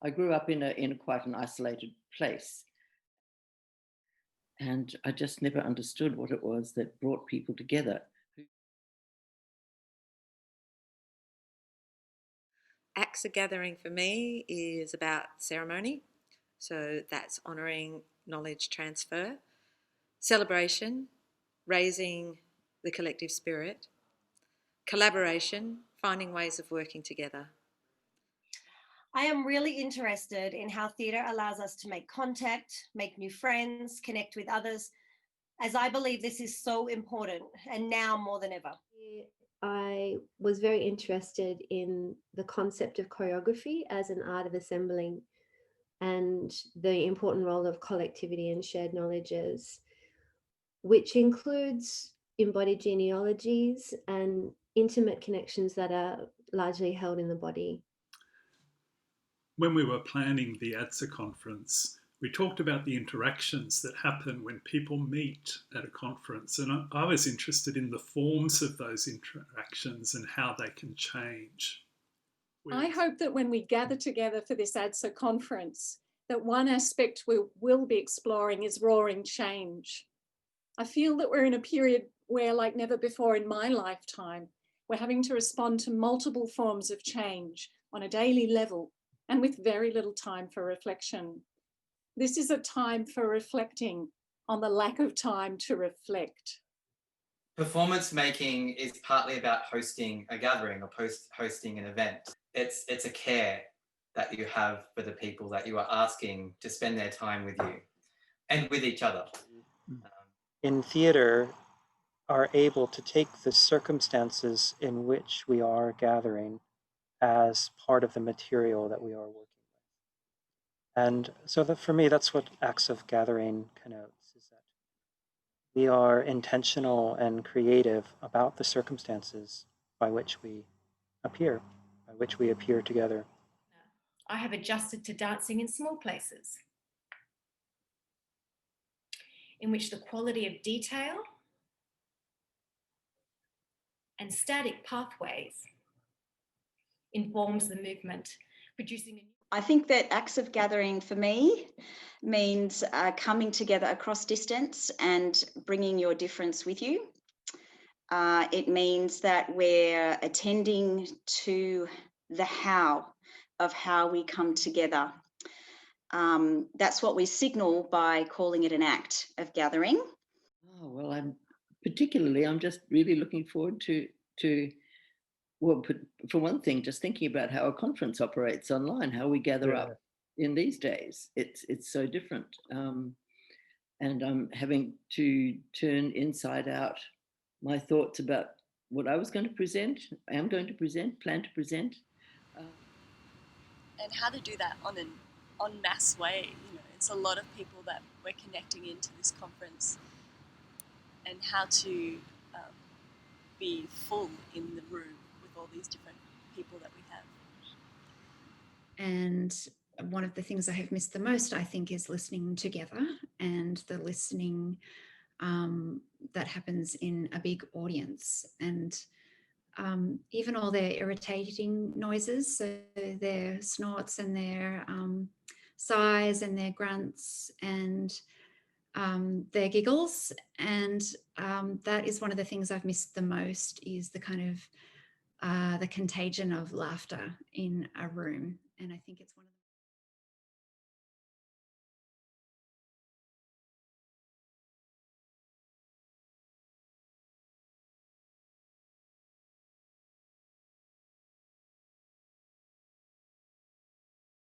I grew up in quite an isolated place, and I just never understood what it was that brought people together. ADSA gathering for me is about ceremony. So that's honouring knowledge transfer, celebration, raising the collective spirit, collaboration, finding ways of working together. I am really interested in how theatre allows us to make contact, make new friends, connect with others, as I believe this is so important and now more than ever. I was very interested in the concept of choreography as an art of assembling and the important role of collectivity and shared knowledges, which includes embodied genealogies and intimate connections that are largely held in the body. When we were planning the ADSA conference, we talked about the interactions that happen when people meet at a conference. And I was interested in the forms of those interactions and how they can change. I hope that when we gather together for this ADSA conference, that one aspect we will be exploring is roaring change. I feel that we're in a period where, like never before in my lifetime, we're having to respond to multiple forms of change on a daily level and with very little time for reflection. This is a time for reflecting on the lack of time to reflect. Performance making is partly about hosting a gathering or hosting an event. It's a care that you have for the people that you are asking to spend their time with you and with each other. In theatre, are able to take the circumstances in which we are gathering as part of the material that we are working with. And so that for me, that's what acts of gathering connotes, is that we are intentional and creative about the circumstances by which we appear together. I have adjusted to dancing in small places, in which the quality of detail and static pathways informs the movement, producing I think that acts of gathering for me means coming together across distance and bringing your difference with you. It means that we're attending to the how of how we come together. That's what we signal by calling it an act of gathering. Oh, well, I'm just really looking forward to well, for one thing, just thinking about how a conference operates online, how we gather up in these days. It's so different. And I'm having to turn inside out my thoughts about what I was going to present, am going to present, plan to present. And how to do that on an en masse way. You know, it's a lot of people that we're connecting into this conference, and how to be full in the room with all these different people that we have. And one of the things I have missed the most, I think, is listening together, and the listening that happens in a big audience, and even all their irritating noises, so their snorts and their sighs and their grunts and their giggles. And that is one of the things I've missed the most, is the kind of the contagion of laughter in a room. And I think it's one of the